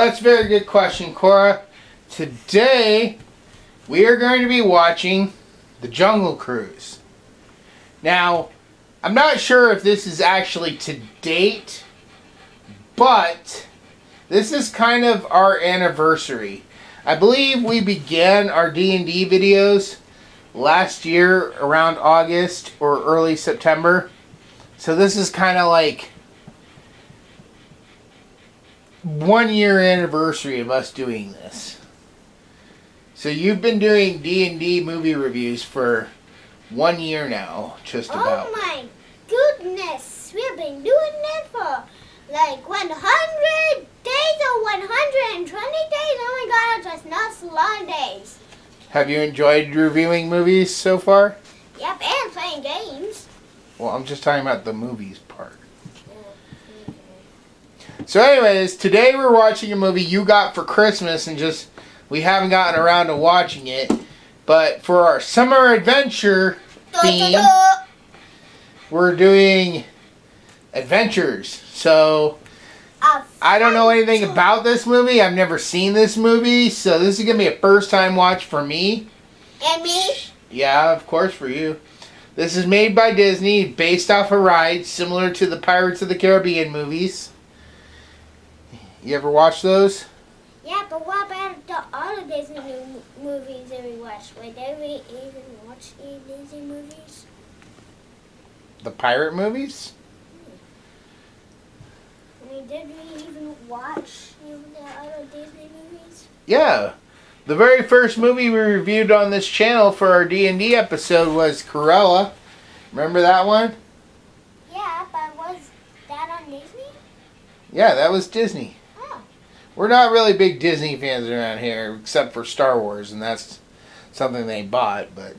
that's a very good question, Cora. Today, we are going to be watching The Jungle Cruise. Now, I'm not sure if this is actually to date, but this is kind of our anniversary. I believe we began our D&D videos last year around August or early September. So this is kind of like 1 year anniversary of us doing this. So you've been doing D&D movie reviews for 1 year now, just about. Oh my goodness, we've been doing it for like 100 days or 120 days. Oh my god, it's not long days. Have you enjoyed reviewing movies so far? Yep, and playing games. Well, I'm just talking about the movies part. So anyways, today we're watching a movie you got for Christmas and just we haven't gotten around to watching it. But for our summer adventure theme, we're doing adventures. So I don't know anything about this movie. I've never seen this movie. So this is going to be a first time watch for me. And me? Yeah, of course, for you. This is made by Disney, based off a ride similar to the Pirates of the Caribbean movies. You ever watch those? Yeah, but what about the other Disney movies that we watched? Did we even watch any Disney movies? The pirate movies? I mean, did we even watch any of the other Disney movies? Yeah. The very first movie we reviewed on this channel for our D&D episode was Cruella. Remember that one? Yeah, but was that on Disney? Yeah, that was Disney. Oh. We're not really big Disney fans around here, except for Star Wars, and that's something they bought. But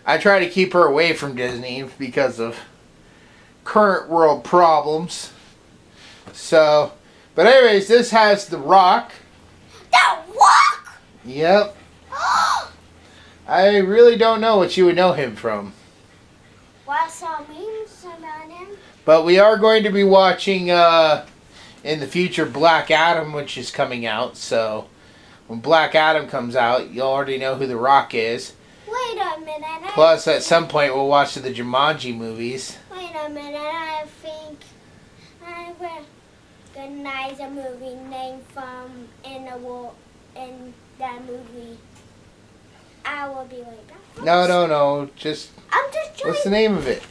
I try to keep her away from Disney because of current world problems. So, but anyways, this has The Rock. The Rock? Yep. I really don't know what you would know him from. What's some memes about him? But we are going to be watching in the future Black Adam, which is coming out. So when Black Adam comes out, you'll already know who The Rock is. Wait a minute. Plus, at some point, we'll watch the Jumanji movies. Wait a minute. I think I recognize a movie name from in that movie. I will be right back. No. Just I'm just trying. what's the name of it?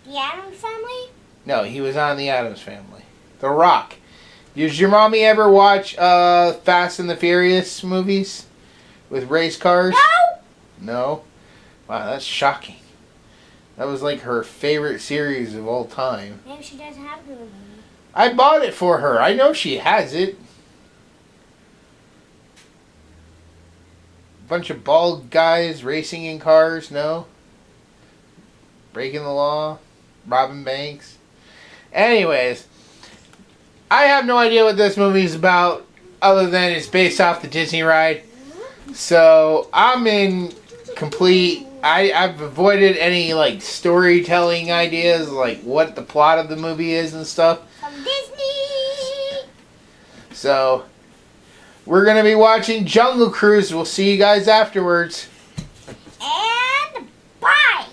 The Addams Family? No, he was on the Addams Family. The Rock. Did your mommy ever watch Fast and the Furious movies with race cars? No. No? Wow, that's shocking. That was like her favorite series of all time. Maybe she doesn't have the movie. I bought it for her. I know she has it. Bunch of bald guys racing in cars, no? Breaking the law, robbing banks. Anyways, I have no idea what this movie is about other than it's based off the Disney ride. So I'm in complete... I've avoided any like storytelling ideas, like what the plot of the movie is and stuff. From Disney! So we're going to be watching Jungle Cruise. We'll see you guys afterwards. And bye!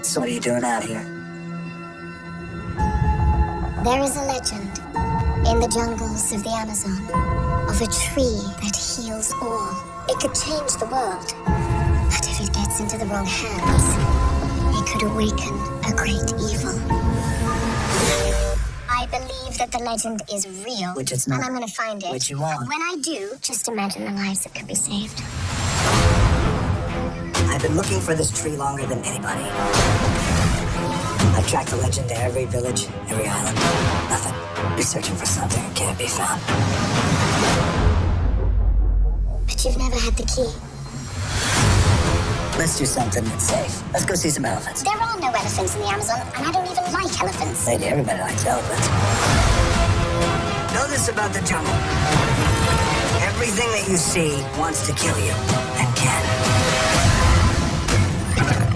So what are you doing out here? There is a legend in the jungles of the Amazon of a tree that heals all. It could change the world, but if it gets into the wrong hands, it could awaken a great evil. I believe that the legend is real, Which it's not. and I'm going to find it. Which you won't. And when I do, just imagine the lives that could be saved. I've been looking for this tree longer than anybody. I've tracked the legend to every village, every island. Nothing. You're searching for something that can't be found. But you've never had the key. Let's do something that's safe. Let's go see some elephants. There are no elephants in the Amazon, and I don't even like elephants. Maybe everybody likes elephants. Know this about the jungle. Everything that you see wants to kill you, and can.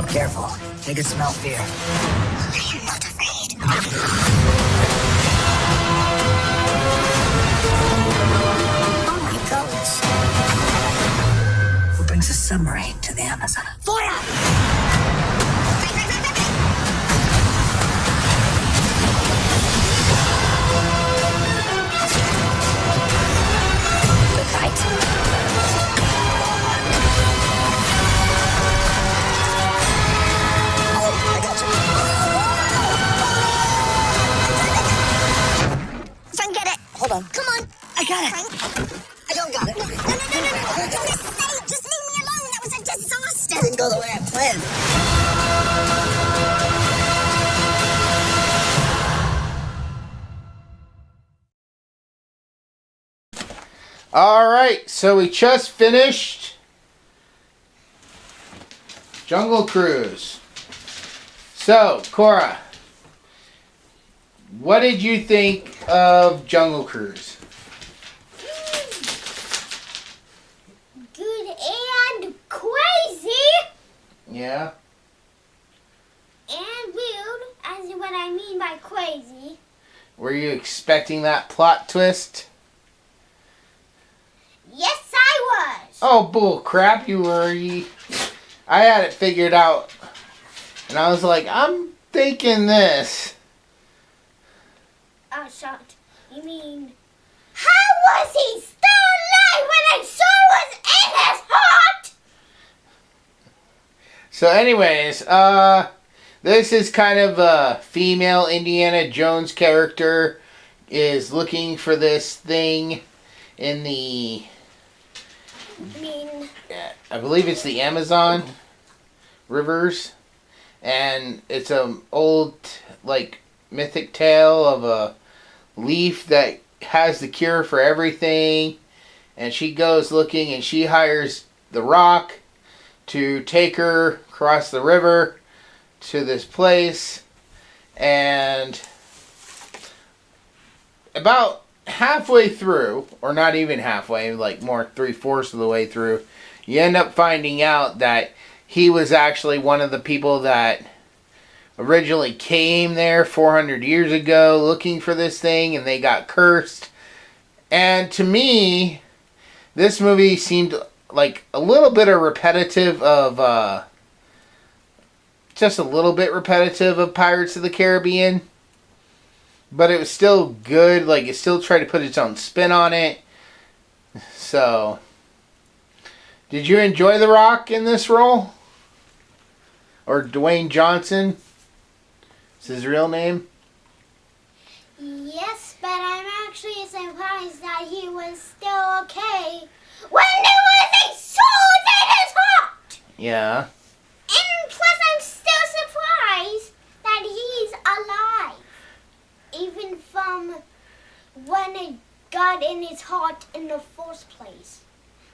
Careful. They can smell fear. I am not afraid. Oh my gosh. Who brings a submarine to the Amazon? Fire! Good fight. Oh, I got you. Frank, get it. Hold on. Come on. I got it. Frank. I don't got it. No. Just leave me alone. That was a disaster. Didn't go the way I planned. Alright, so we just finished Jungle Cruise. So, Cora, what did you think of Jungle Cruise? Good and crazy Yeah? and weird, as in what I mean by crazy. Were you expecting that plot twist? Yes, I was. Oh, bull crap, you were. I had it figured out. And I was like, I'm thinking this. Oh, shocked. You mean, how was he still alive when I saw was in his heart? So anyways, this is kind of a female Indiana Jones character is looking for this thing in the, I mean, I believe it's the Amazon rivers. And it's an old, like, mythic tale of a leaf that has the cure for everything. And she goes looking and she hires the Rock to take her across the river to this place. And about halfway through, or not even halfway, like more 3/4 of the way through, you end up finding out that he was actually one of the people that originally came there 400 years ago looking for this thing, and they got cursed. And to me, this movie seemed like a little bit of repetitive of, just a little bit repetitive of Pirates of the Caribbean. But it was still good, like it still tried to put its own spin on it. So, did you enjoy The Rock in this role? Or Dwayne Johnson? Is his real name? yes, but I'm actually surprised that he was still okay when there was a sword in his heart. Yeah. And plus, I'm still surprised that he's alive. Even from when it got in his heart in the first place.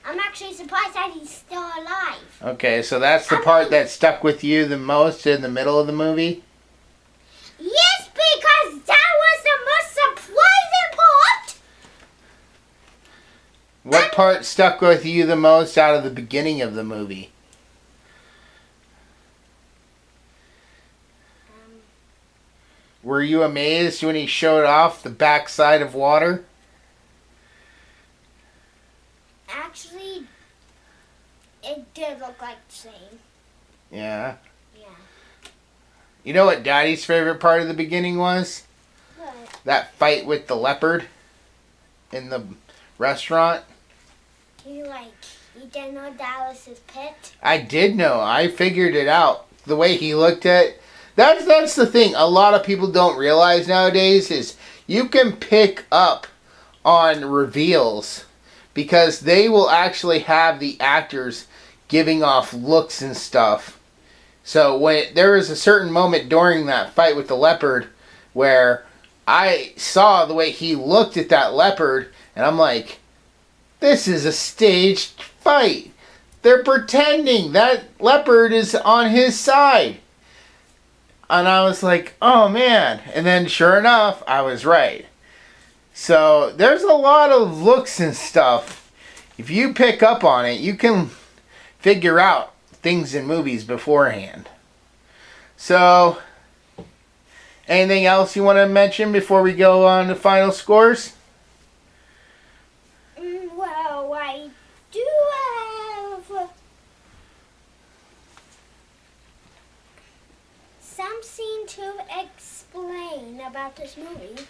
I'm actually surprised that he's still alive. Okay, so that's the part that stuck with you the most in the middle of the movie? Yes, because that was the most surprising part. What part stuck with you the most out of the beginning of the movie? Were you amazed when he showed off the backside of water? Actually, it did look like the same. Yeah. Yeah. You know what Daddy's favorite part of the beginning was? But That fight with the leopard in the restaurant. he didn't know that was his pet. I did know. I figured it out. The way he looked at... That's the thing a lot of people don't realize nowadays is you can pick up on reveals because they will actually have the actors giving off looks and stuff. So when there was a certain moment during that fight with the leopard where I saw the way he looked at that leopard, and I'm like, this is a staged fight. They're pretending that leopard is on his side. And I was like, oh man. And then sure enough, I was right. So there's a lot of looks and stuff. If you pick up on it, you can figure out things in movies beforehand. So, anything else you want to mention before we go on to final scores? Well, I do have something to explain about this movie.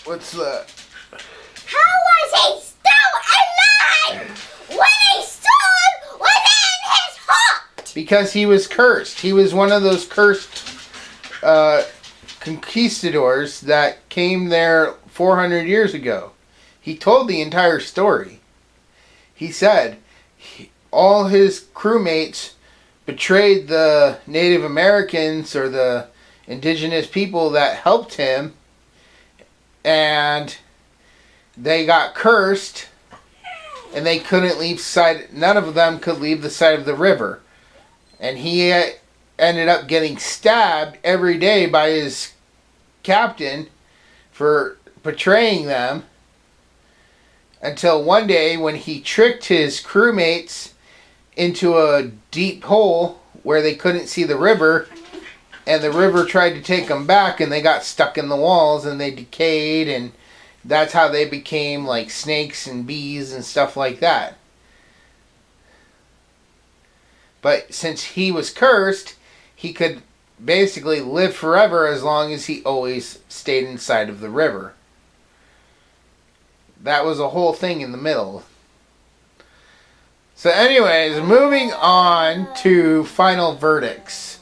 What's that? How was he still alive when his sword was in his heart? Because he was cursed. He was one of those cursed conquistadors that came there 400 years ago. He told the entire story. He said all his crewmates betrayed the Native Americans or the indigenous people that helped him, and they got cursed, and they couldn't leave none of them could leave the side of the river. And he ended up getting stabbed every day by his captain for betraying them, until one day when he tricked his crewmates into a deep hole where they couldn't see the river, and the river tried to take them back, and they got stuck in the walls and they decayed, and that's how they became like snakes and bees and stuff like that. But since he was cursed, he could basically live forever as long as he always stayed inside of the river. That was a whole thing in the middle. So anyways, moving on to final verdicts.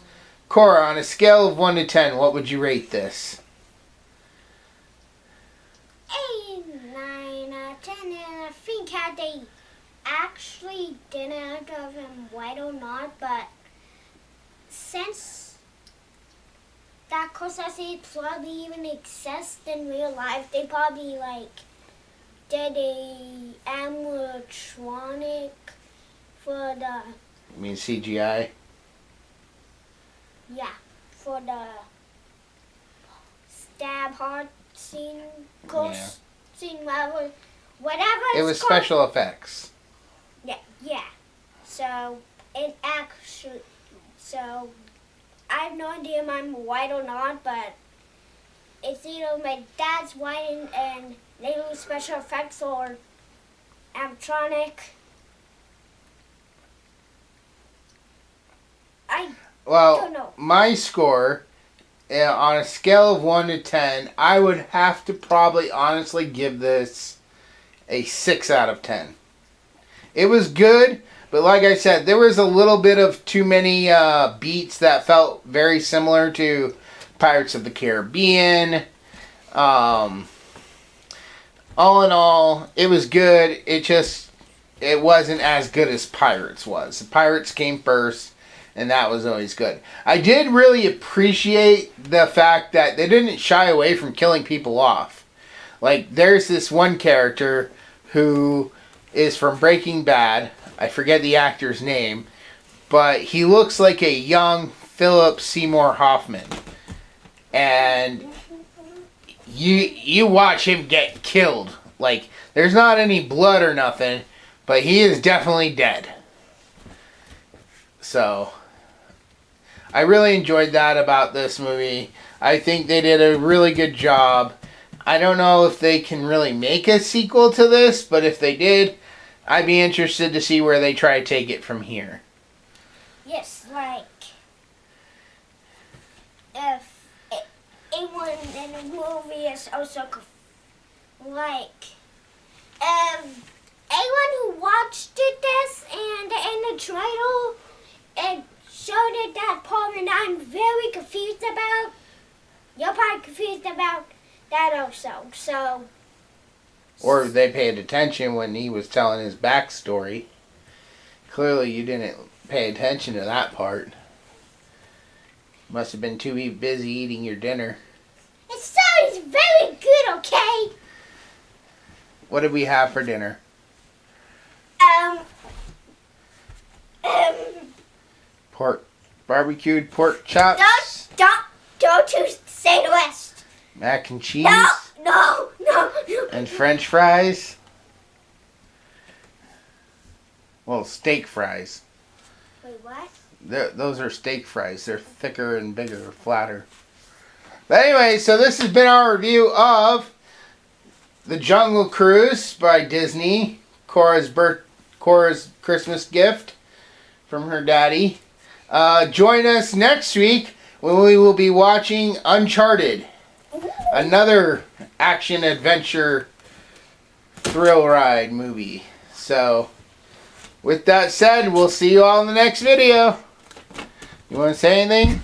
Cora, on a scale of 1 to 10, what would you rate this? 9 out of 10, and I think how they actually didn't of him white or not, but since that cossacy probably even exists in real life, they probably did a animatronic for the... You mean CGI? Yeah, for the stab heart scene, scene, whatever It was special effects. Yeah. So it actually, so I have no idea if I'm white or not, but it's either my dad's white and they do special effects or animatronic. I don't know. My score, on a scale of 1 to 10, I would have to probably honestly give this a 6 out of 10. It was good, but like I said, there was a little bit of too many beats that felt very similar to Pirates of the Caribbean. All in all, it was good. It wasn't as good as Pirates was. The Pirates came first, and that was always good. I did really appreciate the fact that they didn't shy away from killing people off. Like, there's this one character who is from Breaking Bad. I forget the actor's name, but he looks like a young Philip Seymour Hoffman. And you watch him get killed. Like, there's not any blood or nothing, but he is definitely dead. So, I really enjoyed that about this movie. I think they did a really good job. I don't know if they can really make a sequel to this, but if they did, I'd be interested to see where they try to take it from here. Yes, if anyone in the movie is also anyone who watched this and in the trailer, it showed it that part, and I'm very confused about. You're probably confused about that also. So. Or they paid attention when he was telling his backstory. Clearly, you didn't pay attention to that part. Must have been too busy eating your dinner. It sounds very good, okay? What did we have for dinner? Barbecued pork chops. Don't you say the rest. Mac and cheese. No. And French fries. Well, steak fries. Wait, what? Those are steak fries. They're thicker and bigger, flatter. But anyway, so this has been our review of The Jungle Cruise by Disney. Cora's Christmas gift from her daddy. Join us next week when we will be watching Uncharted. Another action-adventure thrill ride movie. So, with that said, we'll see you all in the next video. You want to say anything?